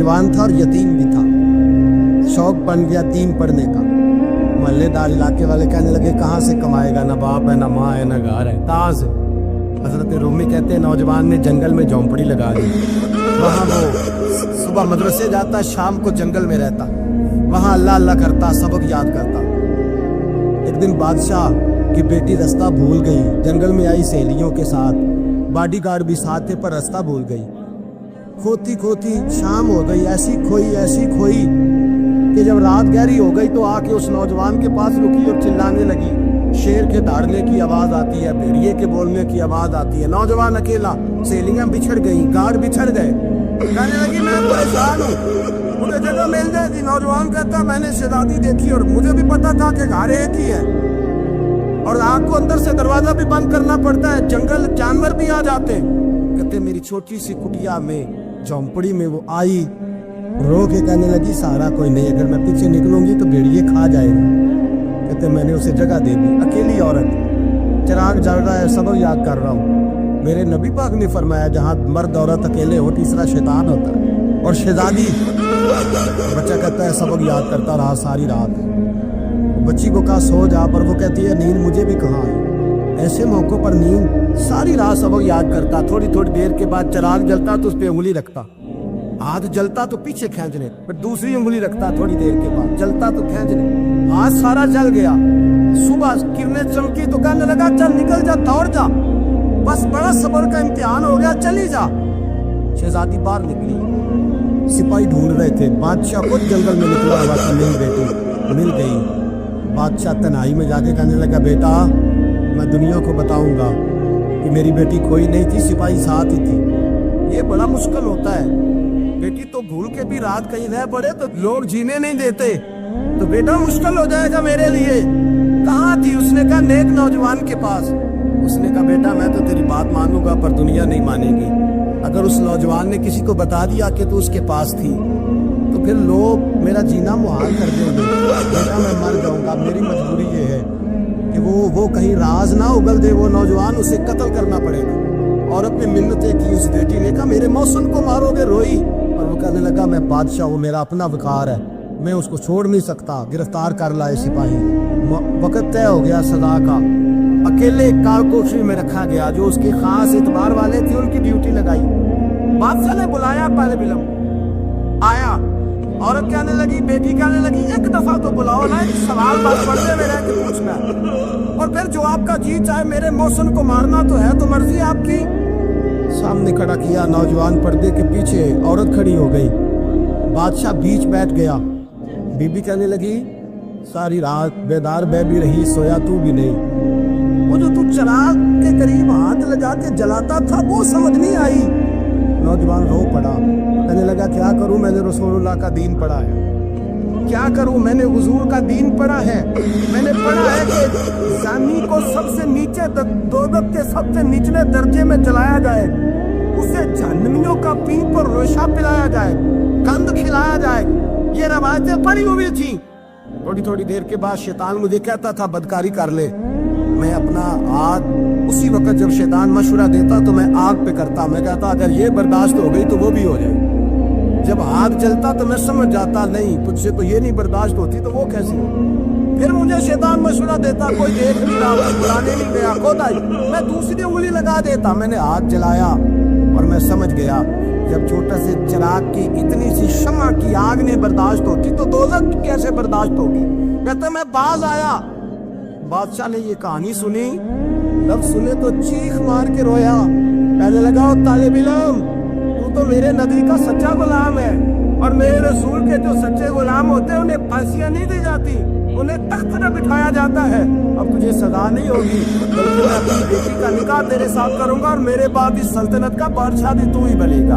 नौजवान था और यतीम भी था। शौक बन गया दीन पढ़ने का। मोहल्लेदार इलाके वाले कहने लगे कहाँ से कमाएगा, ना बाप है ना माँ है ना घर है, कहाँ से। हजरत रूमी कहते हैं नौजवान ने जंगल में झोंपड़ी लगा ली। वहाँ वो सुबह मदरसे जाता, शाम को जंगल में रहता, वहाँ अल्लाह अल्लाह करता, सबक याद करता। एक दिन बादशाह की बेटी रास्ता भूल गई, जंगल में आई सहेलियों के साथ, बॉडीगार्ड भी साथ थे पर रास्ता भूल गई। खोती खोती शाम हो गई, ऐसी खोई कि जब रात गहरी हो गई तो आके उस नौजवान के पास रुकी और चिल्लाने लगी। शेर के दहाड़ने की आवाज आती है, भेड़िए के बोलने की आवाज आती है। नौजवान अकेला, सहेलियां बिछड़ गई, गार्ड बिछड़ गए। कहने लगी मैं परेशान हूँ, मुझे जगह मिल जाएगी। नौजवान कहता मैंने शहजादी देखी और मुझे भी पता था कि घर एक ही है और आग को अंदर से दरवाजा भी बंद करना पड़ता है, जंगल जानवर भी आ जाते हैं। कहते मेरी छोटी सी कुटिया में, झोंपड़ी में वो आई, रो के कहने लगी सहारा कोई नहीं, अगर मैं पीछे निकलूंगी तो भेड़िए खा जाएगा। कहते मैंने उसे जगह दे दी। अकेली औरत, चिराग जल रहा है, सबक याद कर रहा हूँ। मेरे नबी पाक ने फरमाया जहाँ मर्द औरत अकेले हो तीसरा शैतान होता है। और शहजादी, बच्चा कहता है सबक याद करता रहा सारी रात। बच्ची को कहा सो जा, पर वो कहती है नींद मुझे भी कहाँ आई। ऐसे मौकों पर नींद सारी रात सबक याद करता। थोड़ी थोड़ी देर के बाद चिराग जलता तो उस पर उंगली रखता, हाथ जलता तो पीछे खींचने, फिर दूसरी उंगली रखता, थोड़ी देर के बाद जलता तो खींचने, हाथ सारा जल गया। सुबह किरणें चमकी तो कहने लगा चल निकल जा, दौड़ जा, बस बड़ा सब्र का इम्तिहान हो गया, चली जा। शहजादी बाहर निकली, सिपाही ढूंढ रहे थे। बादशाह खुद जंगल में निकला हुआ था, मेरी बेटी मिल गई। बादशाह तन्हाई में जाके कहने लगा बेटा मैं दुनिया को बताऊंगा कि मेरी बेटी कोई नहीं थी, सिपाही साथ ही थी। ये बड़ा मुश्किल होता है, बेटी तो भूल के भी रात कहीं रह पड़े तो लोग जीने नहीं देते, तो बेटा मुश्किल हो जाएगा मेरे लिए। कहाँ थी? उसने कहा नेक नौजवान के पास। उसने कहा बेटा मैं तो तेरी बात मानूंगा पर दुनिया नहीं मानेगी। अगर उस नौजवान ने किसी को बता दिया कि तू उसके पास थी तो फिर लोग मेरा जीना मुहाल कर देंगे। बेटा मैं मर जाऊंगा, मेरी मजबूरी ये है कि वो कहीं राज ना उगल दे वो नौजवान, उसे कत्ल करना पड़ेगा। औरत ने मिन्नतें की, उस बेटी ने कहा मेरे मौसम को मारोगे, रोई। और वो कहने लगा मैं बादशाह हूँ, मेरा अपना वकार है, मैं उसको छोड़ नहीं सकता। गिरफ्तार कर लाए सिपाही। वक्त तय हो गया सदा का। अकेले कालकोठरी में रखा गया, जो उसके खास इतबार वाले थे उनकी ड्यूटी लगाई। बादशाह ने बुलाया, पहले बिलम आया। औरत कहने लगी, बेटी कहने लगी एक दफा तो बुलाओ ना, एक सवाल बात पर्दे में रह के पूछना और फिर जो आपका जी चाहे, मेरे मौसम को मारना तो है, तो मर्जी आपकी। सामने खड़ा किया, नौजवान पर्दे के पीछे, औरत खड़ी हो गई। बादशाह बीच बैठ गया। बीबी कहने लगी सारी रात बेदार बह भी रही, सोया तू भी नहीं। वो जो तू चिराग के करीब हाथ लगा के जलाता था वो समझ नहीं आई। नौजवान रो पड़ा, कहने लगा क्या करूं, मैंने रसूलुल्लाह का दीन पढ़ा है, क्या करूं, मैंने हुजूर का दीन पढ़ा है। मैंने पढ़ा है कि जानी को सबसे नीचे दोज़ख के सबसे निचले दर्जे में जलाया जाए, उसे जहन्नमियों का पीठ पर रेशा पिलाया जाए, कंद खिलाया जाए। ये रवायतें पड़ी हुई थी। थोड़ी थोड़ी देर के बाद शैतान मुझे कहता था बदकारी कर ले। मैं अपना हाथ उसी वक्त जब शैतान मशवरा देता तो मैं आग पे करता। मैं कहता अगर ये बर्दाश्त हो गई तो वो भी हो जाए। जब आग जलता तो मैं समझ जाता नहीं तुझसे तो ये नहीं बर्दाश्त होती तो वो कैसी हो। फिर मुझे शैतान मशवरा देता, कोई देख नहीं रहा, बुलाने नहीं गया, खुद आई, मैं दूसरी उंगली लगा देता। मैंने आग जलाया और मैं समझ गया जब छोटा से चिराग की इतनी सी शमा की आग ने बर्दाश्त होती तो दोज़ख कैसे बर्दाश्त होगी। कहते मैं बाज आया। बादशाह ने ये कहानी सुनी, जब सुने तो चीख मार के रोया। कहने लगा तालिब इल्म, तू तो मेरे नबी का सच्चा गुलाम है और मेरे रसूल के जो सच्चे गुलाम होते हैं उन्हें फांसियां नहीं दी जाती, उन्हें तख्त पर बिठाया जाता है। अब तुझे सजा नहीं होगी, बल्कि मैं अपनी बेटी का निकाह तेरे साथ करूंगा और मेरे बाद इस सल्तनत का बादशाह भी तू ही बनेगा।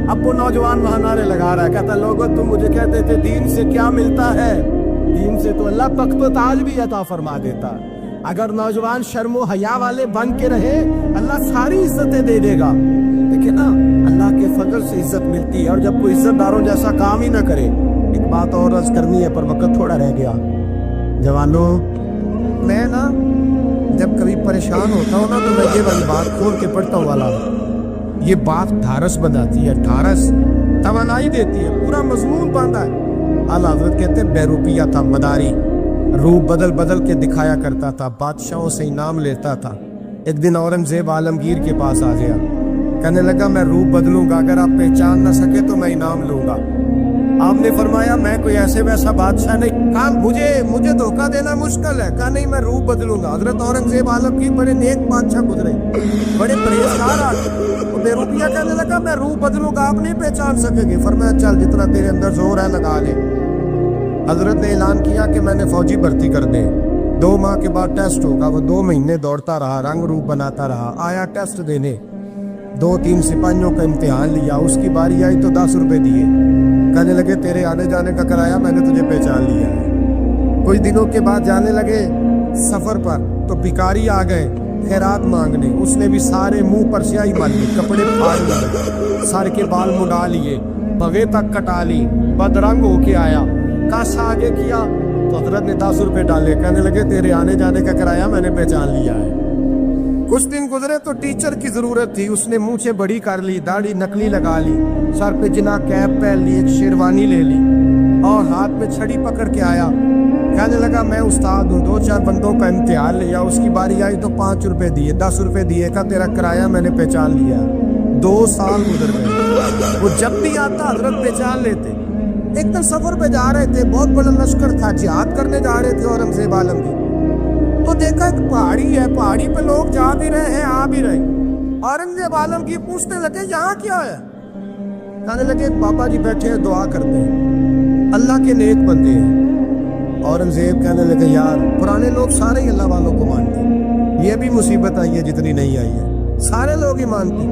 अब वो नौजवान वहां नारे लगा रहा है, कहता लोगों तुम मुझे कहते थे दीन से क्या मिलता है, दीन से तो अल्लाह तख्त व ताज भी अता फरमा देता। अगर नौजवान शर्मो हया वाले बन के रहे अल्लाह सारी इज्जतें दे देगा। देखिए ना, अल्लाह के फजल से इज्जत मिलती है और जब कोई इज्जतदारों जैसा काम ही ना करे। एक बात और अर्ज करनी है पर वक्त थोड़ा रह गया। जवानों, मैं ना जब कभी परेशान होता हूँ ना तो मैं ये वाली बात खोल के पढ़ता हूँ वाला, ये बात ढारस बनाती है, ढारस तवानाई देती है, पूरा मजमून बांधा है। आला हजरत कहते बहरूपिया था, मदारी, रूप बदल बदल के दिखाया करता था, बादशाहों से इनाम लेता था। एक दिन औरंगजेब आलमगीर के पास आ गया, कहने लगा मैं रूप बदलूंगा, अगर आप पहचान ना सके तो मैं इनाम लूंगा। आपने फरमाया मैं कोई ऐसे वैसा बादशाह नहीं। कहा मुझे धोखा देना मुश्किल है। कहा नहीं, मैं रूप बदलूंगा। हजरत औरंगजेब आलमगीर बड़े नेक बादशाह गुजरे, बड़े परहेजगार आदमी। तो बेरूपिया कहने लगा मैं रूप बदलूंगा, आप नहीं पहचान सकेंगे। फरमाया चल जितना तेरे अंदर जोर है लगा ले। हजरत ने ऐलान किया कि मैंने फौजी भर्ती कर दे, 2 माह के बाद टेस्ट होगा। वो 2 महीने दौड़ता रहा, रंग रूप बनाता रहा, आया टेस्ट देने, 2-3 सिपाहियों का इम्तिहान लिया, उसकी बारी आई तो 10 रुपए दिए। कहने लगे तेरे आने जाने का कराया मैंने तुझे पहचान लिया है। कुछ दिनों के बाद जाने लगे सफर पर, तो भिखारी आ गए खैरात मांगने। उसने भी सारे मुंह पर स्याही मारी, कपड़े फाड़ लिए, सर के बाल मुड़ा लिए, भवे तक कटा ली, बदरंग होके आया। कासा आगे किया तो हजरत ने 10 रुपए डाले। कहने लगे तेरे आने जाने का कराया मैंने पहचान लिया है। कुछ दिन गुजरे तो टीचर की जरूरत थी, उसने मूंछें बड़ी कर ली, दाढ़ी नकली लगा ली, सर पे जिना कैप पहन ली, एक शेरवानी ले ली और हाथ में छड़ी पकड़ के आया। कहने लगा मैं उस्ताद हूँ, 2-4 बंदों का इम्तिहान लिया, उसकी बारी आई तो 5 रुपए दिए, 10 रुपए दिए, का तेरा किराया मैंने पहचान लिया। 2 साल गुजर गए, वो जब भी आता हजरत पहचान लेते। एक दिन सफर पे जा रहे थे, बहुत बड़ा लश्कर था, जिहाद करने जा रहे थे औरंगजेब आलमगीर। तो देखा एक पहाड़ी है, पहाड़ी पे लोग जा भी रहे हैं आ भी रहे। औरंगजेब आलमगीर पूछने लगे यहाँ क्या है। कहने लगे बाबा जी बैठे हैं दुआ करते हैं, अल्लाह के नेक बंदे हैं। औरंगजेब कहने लगे यार पुराने लोग सारे ही अल्लाह वालों को मानते हैं, ये भी मुसीबत आई है जितनी नहीं आई है, सारे लोग ही मानते।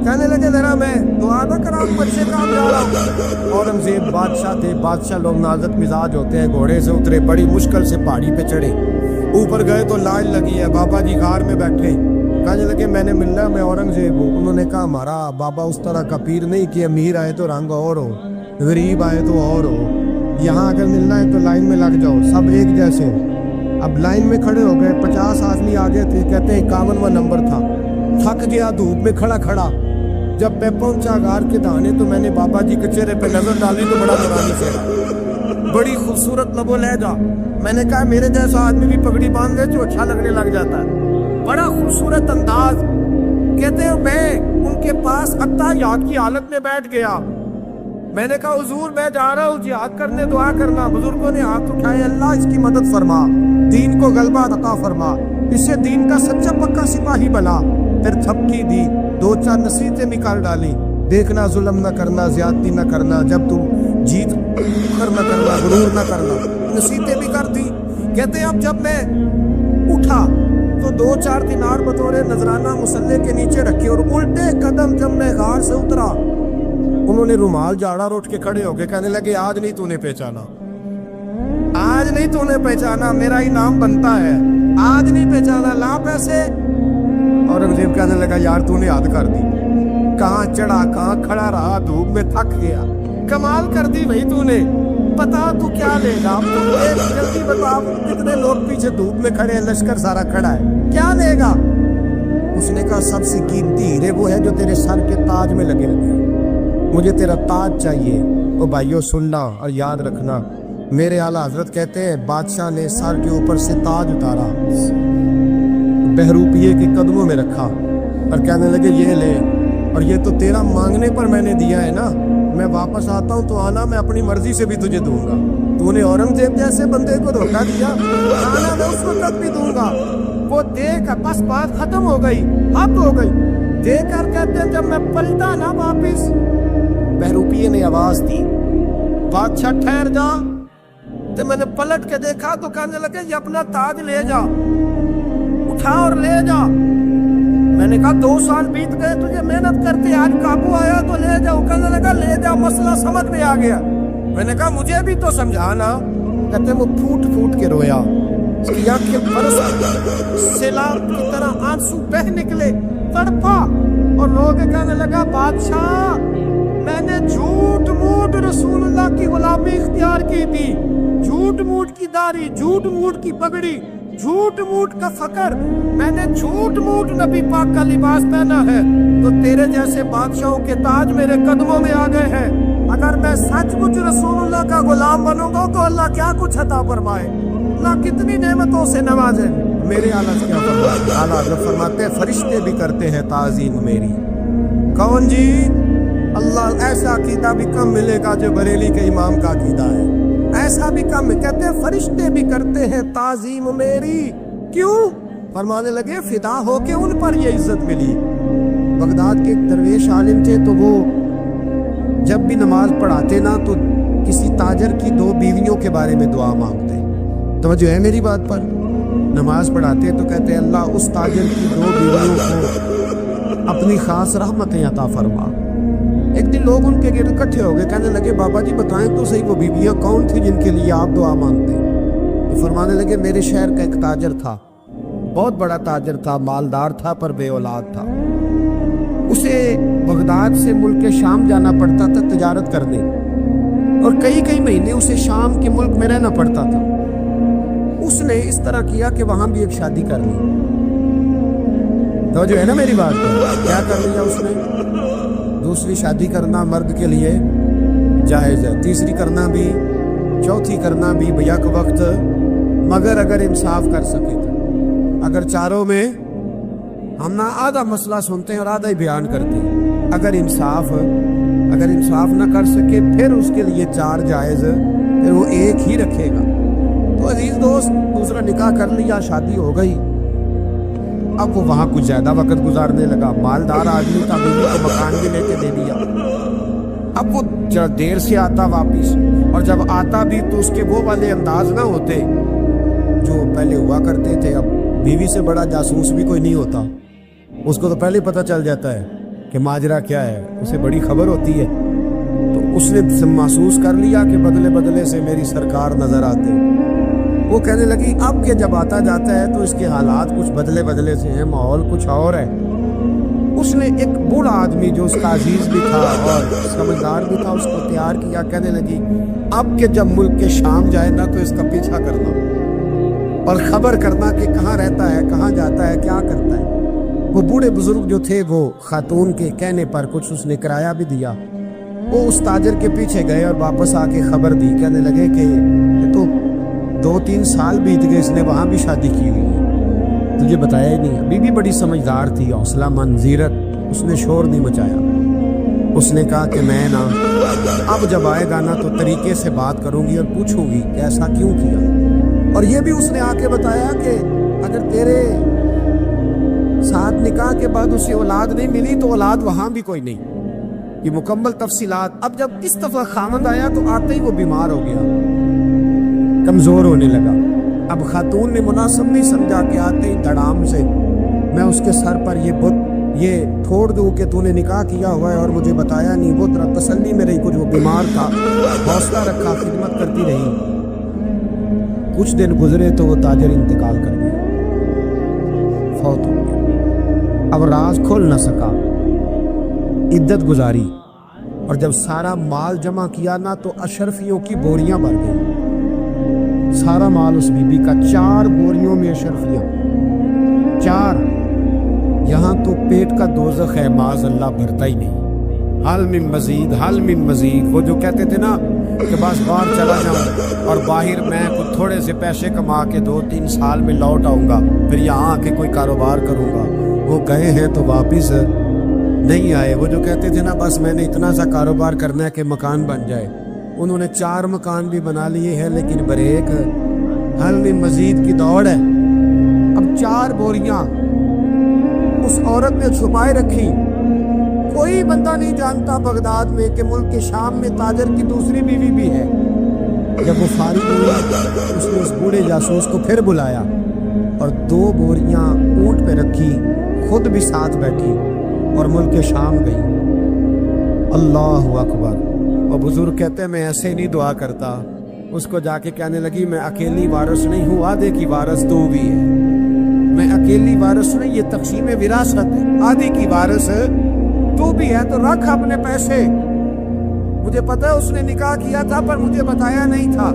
कहने लगे जरा मैं दुआ ना करा, बच्चे काम जा रहा हूँ। औरंगजेब बादशाह थे, बादशाह लोग नाजुक मिजाज होते हैं। घोड़े से उतरे, बड़ी मुश्किल से पहाड़ी पे चढ़े, ऊपर गए तो लाइन लगी है, बाबा जी गार में बैठे। कहने लगे मैंने मिलना, मैं औरंगजेब हूँ। उन्होंने कहा हमारा बाबा उस तरह का पीर नहीं कि अमीर आए तो रंग और हो, गरीब आए तो और हो, यहाँ अगर मिलना है तो लाइन में लग जाओ, सब एक जैसे हो। अब लाइन में खड़े हो गए, 50 आदमी आगे थे, कहते हैं 51वां नंबर था। थक गया धूप में खड़ा खड़ा, जब मैं पहुंचा गार के दाने तो मैंने बाबा जी के चेहरे पे नजर डाली तो बड़ा नूरानी चेहरा, बड़ी खूबसूरत लबो लहजा। मैंने कहा मेरे जैसा आदमी भी पगड़ी बांध ले जो अच्छा लगने लग जाता है, बड़ा खूबसूरत अंदाज। कहते हैं मैं उनके पास अत्ता याद की हालत में बैठ गया। मैंने कहा हुजूर मैं जा रहा हूँ जिहाद करने, दुआ करना। बुजुर्गों ने हाथ उठाए, अल्लाह इसकी मदद फरमा, दीन को गलबा अता फरमा, इससे दीन का सच्चा पक्का सिपाही बना। फिर थपकी दी, 2-4 नसीहतें निकाल डाली, देखना जुल्म न करना, ज्यादती न करना, जब तुम जीत कर न करना, गुरूर न करना, नसीहतें भी कर दी। कहते अब जब मैं उठा तो 2-4 दिनार बतौरे नजराना मुसल्ले के नीचे रखे और उल्टे कदम जब मैं गार से उतरा, उन्होंने रुमाल झाड़ा और उठ के खड़े हो गए। कहने लगे आज नहीं तूने पहचाना, आज नहीं तूने पहचाना, मेरा इनाम बनता है, आज नहीं पहचाना, ला पैसे। औरंगजेब कहने लगा यार तूने याद कर दी, कहाँ चढ़ा कहाँ खड़ा रहा, धूप में थक गया, कमाल कर दी भाई तूने। बता तू क्या लेगा, जल्दी बता, कितने लोग पीछे धूप में खड़े हैं, लश्कर सारा खड़ा है, क्या लेगा। उसने कहा सबसे कीमती हीरे वो है जो तेरे सर के ताज में लगे लगे, मुझे तेरा ताज चाहिए। ओ भाइयों सुनना और याद रखना, मेरे आला हजरत कहते हैं बादशाह ने सर के ऊपर से ताज उतारा, बहरूपिये के कदमों में रखा और कहने लगे ये ले, और ये तो तेरा मांगने पर मैंने दिया है ना, मैं वापस आता हूँ तो आना, मैं अपनी मर्जी से भी तुझे दूंगा। तूने औरंगजेब जैसे बंदे को धोखा दिया, आना मैं उस वक्त भी दूंगा। वो देख बस बात खत्म हो गई, हद हो गई। देकर कहते जब मैं पलटा ना वापिस, बहरूपिये ने आवाज दी बादशाह ठहर जा। तो मैंने पलट के देखा तो कहने लगे ये अपना ताज ले जा, उठा और ले जा। मैंने कहा 2 साल बीत गए तुझे मेहनत करते, आज काबू आया तो ले जाओ। कहने लगा ले जा, मसला समझ में आ गया। मैंने कहा मुझे भी तो समझाना। कहते वो फूट फूट के रोया, उसकी आंखें बरस सैलाब की तरह आंसू बह निकले, तड़पा। और लोग कहने लगा बादशाह मैंने झूठ मूठ रसूलुल्लाह की गुलामी इख्तियार की थी, झूठ मूठ की दाढ़ी, झूठ मूठ की पगड़ी, झूठ मूठ का फकर, मैंने झूठ मूठ नबी पाक का लिबास पहना है, तो तेरे जैसे बादशाहों के ताज मेरे कदमों में आ गए हैं। अगर मैं सचमुच रसूलुल्लाह का गुलाम बनूंगा तो अल्लाह क्या कुछ अता फरमाए, अल्लाह कितनी नेमतों से नवाजे। मेरे आला क्या फरमाते, आला हज़रत फरमाते फरिश्ते भी करते हैं ताज़ीम मेरी। कौन जी? अल्लाह। ऐसा अकीदा भी कम मिलेगा जो बरेली के इमाम का अकीदा है, ऐसा भी कम। कहते हैं फरिश्ते भी करते हैं ताज़ीम मेरी। क्यों? फरमाने लगे फिदा हो के उन पर ये इज्जत मिली। बगदाद के एक दरवेश आलिम थे, तो वो जब भी नमाज पढ़ाते ना तो किसी ताजर की 2 बीवियों के बारे में दुआ मांगते। तवज्जो है मेरी बात पर? नमाज पढ़ाते तो कहते अल्लाह उस ताजर की 2 बीवियों को अपनी खास रहमतें अता फरमा। एक दिन लोग उनके गिर्द इकट्ठे हो गए, कहने लगे बाबा जी बताएं तो सही वो बीवियां कौन थी जिनके लिए आप दुआ मांगते? तो फरमाने लगे मेरे शहर का एक ताजर था, बहुत बड़ा ताजर था, मालदार था पर बे औलाद था। उसे बगदाद से मुल्क शाम जाना पड़ता था तिजारत करने, और कई कई महीने उसे शाम के मुल्क में रहना पड़ता था। उसने इस तरह किया कि वहां भी एक शादी कर ली। तो जो है ना मेरी बात, क्या कर लिया उसने? दूसरी शादी करना मर्द के लिए जायज़ है, तीसरी करना भी, चौथी करना भी बैक वक्त, मगर अगर इंसाफ कर सके तो। अगर चारों में हम ना आधा मसला सुनते हैं और आधा ही बयान करते हैं, अगर इंसाफ ना कर सके फिर उसके लिए 4 जायज़, फिर वो एक ही रखेगा। तो अजीज दोस्त, दूसरा निकाह कर लिया, शादी हो गई। अब वो वहां कुछ ज्यादा वक्त गुजारने लगा, मालदार आदमी था, बीवी को मकान भी लेके दे दिया। अब वो जब देर से आता वापिस, और जब आता भी तो उसके वो वाले अंदाज ना होते जो पहले हुआ करते थे। अब बीवी से बड़ा जासूस भी कोई नहीं होता, उसको तो पहले पता चल जाता है कि माजरा क्या है, उसे बड़ी खबर होती है। तो उसने महसूस कर लिया कि बदले बदले से मेरी सरकार नजर आते। वो कहने लगी अब के जब आता जाता है तो इसके हालात कुछ बदले बदले से हैं, माहौल कुछ और है। उसने एक बूढ़ा आदमी जो उसका अजीज भी था और समझदार भी था, उसको तैयार किया। कहने लगी अब के जब मुल्क के शाम जाए ना तो इसका पीछा करना और खबर करना कि कहाँ रहता है, कहाँ जाता है, क्या करता है। वो बूढ़े बुजुर्ग जो थे वो खातून के कहने पर कुछ उसने किराया भी दिया। वो उस ताजर के पीछे गए और वापस आके खबर दी। कहने लगे कि तो 2-3 साल बीत गए, इसने वहां भी शादी की हुई है, तुझे बताया ही नहीं। बीबी बड़ी समझदार थी, हौसला मंद, जीरत, उसने शोर नहीं मचाया। उसने कहा कि मैं ना अब जब आएगा ना तो तरीके से बात करूंगी और पूछूंगी कि ऐसा क्यों किया। और ये भी उसने आके बताया कि अगर तेरे साथ निकाह के बाद उसे औलाद नहीं मिली तो औलाद वहां भी कोई नहीं, ये मुकम्मल तफसीलात। अब जब इस दफा खामद आया तो आते ही वो बीमार हो गया, कमजोर होने लगा। अब खातून ने मुनासिब नहीं समझा कि आते ही धड़ाम से मैं उसके सर पर ये ठोड़ दूं कि तूने निकाह किया हुआ है और मुझे बताया नहीं। वो तरह तसल्ली में रही, कुछ वो बीमार था, हौसला रखा, खिदमत करती रही। कुछ दिन गुजरे तो वो ताजर इंतकाल कर गया, फौत हो गया। अब राज खोल न सका, इद्दत गुजारी, और जब सारा माल जमा किया ना तो अशरफियों की बोरियां भर गई। सारा माल उस बीबी का, 4 बोरियों में अशरफियां, 4। यहाँ तो पेट का दोज़ख है, माज़ अल्लाह भरता ही नहीं। हल मिन मजीद, हल मिन मजीद। वो जो कहते थे ना कि बस बाहर चला जाऊं और बाहर मैं कुछ थोड़े से पैसे कमा के 2-3 साल में लौट आऊंगा, फिर यहाँ आके कोई कारोबार करूंगा। वो गए हैं तो वापिस नहीं आए। वो जो कहते थे ना बस मैंने इतना सा कारोबार करना है कि मकान बन जाए, उन्होंने 4 मकान भी बना लिए हैं, लेकिन बरेक हल में मजीद की दौड़ है। अब 4 बोरियां उस औरत ने छुपाए रखी। कोई बंदा नहीं जानता बगदाद में कि मुल्क के शाम में ताजर की दूसरी बीवी भी है। जब वो फारिग हुआ उसने उस बूढ़े जासूस को फिर बुलाया और 2 बोरियां ऊंट पे रखी, खुद भी साथ बैठी और मुल्क के शाम गई। अल्लाहु अकबर। और बुजुर्ग कहते हैं मैं ऐसे नहीं दुआ करता। उसको जाके कहने लगी मैं अकेली वारिस नहीं हूँ, आधे की वारिस तू भी है। मैं अकेली वारिस नहीं, ये तक़सीम विरासत है, आधे की वारिस तू भी है। तो रख अपने पैसे, मुझे पता है उसने निकाह किया था पर मुझे बताया नहीं था,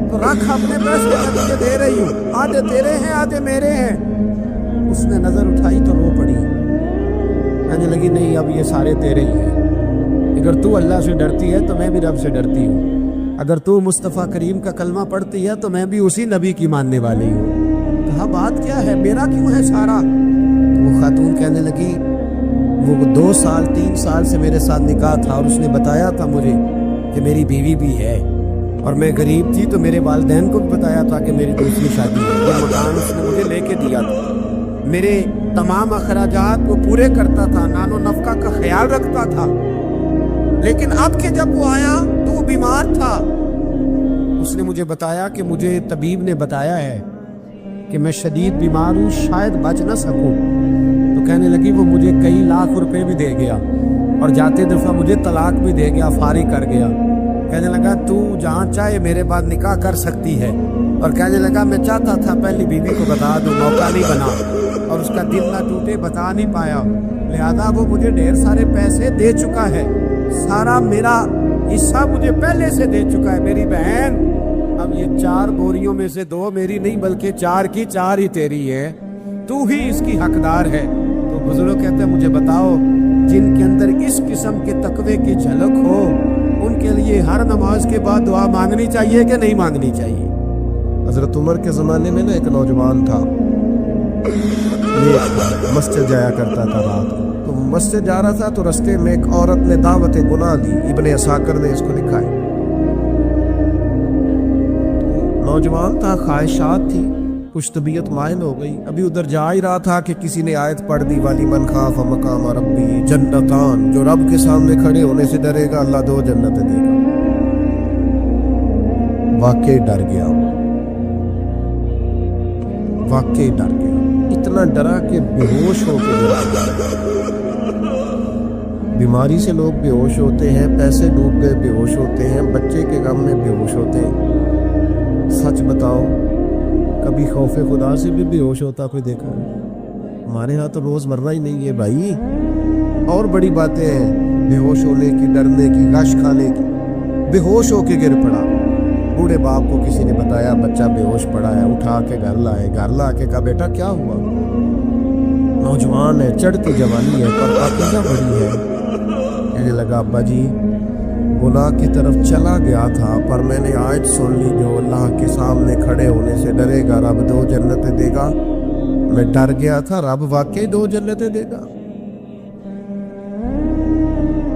तो रख अपने पैसे, मैं तुझे दे रही हूँ, आधे तेरे हैं आधे मेरे हैं। उसने नजर उठाई तो रो पड़ी, कहने लगी नहीं अब ये सारे तेरे ही हैं। अगर तू अल्लाह से डरती है तो मैं भी रब से डरती हूँ, अगर तू मुस्तफ़ा करीम का कलमा पढ़ती है तो मैं भी उसी नबी की मानने वाली हूँ। कहा बात क्या है, मेरा क्यों है सारा? तो वो खातून कहने लगी वो 2 साल 3 साल से मेरे साथ निकाह था और उसने बताया था मुझे कि मेरी बीवी भी है, और मैं गरीब थी तो मेरे वालिदैन को भी बताया था कि मेरी दूसरी शादी है। ये मकान उसने मुझे लेके दिया था, मेरे तमाम अखराजात वो पूरे करता था, नानो नफका का ख्याल रखता था। लेकिन अब के जब वो आया तो वो बीमार था। उसने मुझे बताया कि मुझे तबीब ने बताया है कि मैं शदीद बीमार हूँ, शायद बच ना सकूँ। तो कहने लगी वो मुझे कई लाख रुपए भी दे गया और जाते दफा मुझे तलाक भी दे गया, फारिग कर गया। कहने लगा तू जहाँ चाहे मेरे बाद निकाह कर सकती है, और कहने लगा मैं चाहता था पहली बीवी को बता दूं, मौका नहीं बना और उसका दिल ना टूटे, बता नहीं पाया। लिहाजा वो मुझे ढेर सारे पैसे दे चुका है, सारा मेरा हिस्सा मुझे पहले से दे चुका है। मेरी बहन अब ये 4 बोरियों में से 2 मेरी नहीं बल्कि 4 की 4 ही तेरी है, तू ही इसकी हकदार है। तो बुजुर्ग कहते हैं मुझे बताओ जिनके अंदर इस किस्म के तकवे की झलक हो उनके लिए हर नमाज के बाद दुआ मांगनी चाहिए कि नहीं मांगनी चाहिए? हजरत उमर के ज़माने में ना एक नौजवान था, मस्जिद जाया करता था रात को। तो मस्जिद जा रहा था तो रास्ते में एक औरत ने दावत गुनाह दी, इब्ने असाकर ने इसको लिखा है। तो नौजवान था, ख्वाहिशात थी, कुछ तबीयत माइल हो गई। अभी उधर जा ही रहा था कि किसी ने आयत पढ़ दी, वाली मन खाफ मकाम रब्बी जन्नतान, जो रब के सामने खड़े होने से डरेगा अल्लाह 2 जन्नतें देगा। वाकई डर गया, वाकई डर गया, इतना डरा कि बेहोश होकर गिरा गया। बीमारी से लोग बेहोश होते हैं, पैसे डूब गए बेहोश होते हैं, बच्चे के गम में बेहोश होते हैं। सच बताओ कभी खौफे खुदा से भी बेहोश होता कोई देखा है? हमारे यहाँ तो रोज मरना ही नहीं है भाई। और बड़ी बातें हैं बेहोश होने की, डरने की, गश खाने की। बेहोश होके गिर पड़ा, बूढ़े बाप को किसी ने बताया बच्चा बेहोश पड़ा है, उठा के घर लाए, घर ला के कहा बेटा क्या हुआ? नौजवान है, चढ़ती जवानी है पर पाकीज़ा बड़ी है। कहने लगा अब्बा जी गुनाह की तरफ चला गया था पर मैंने आयत सुन ली जो अल्लाह के सामने खड़े होने से डरेगा रब 2 जन्नतें देगा। मैं डर गया था, रब वाकई 2 जन्नतें देगा।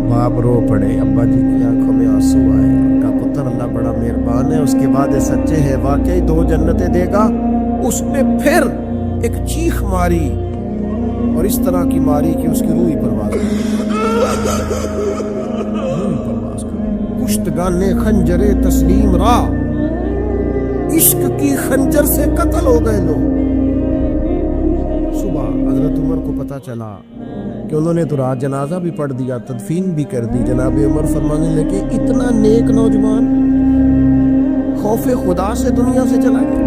बाप रो पड़े, अब्बा जी की आंखों में आंसू आए। उनका पुत्र अल्लाह बड़ा मेहरबान है, उसके बाद सच्चे है, वाकई 2 जन्नतें देगा। उसने फिर एक चीख मारी और इस तरह की मारी कि उसकी रूह ही परवाज कुश्तगाने खंजरे तस्लीम रा, इश्क की खंजर से कत्ल हो गए लोग। सुबह हजरत उमर को पता चला कि उन्होंने तो रात जनाजा भी पढ़ दिया, तदफीन भी कर दी। जनाब उमर फरमाने लगे इतना नेक नौजवान खौफे खुदा से दुनिया से चला गया।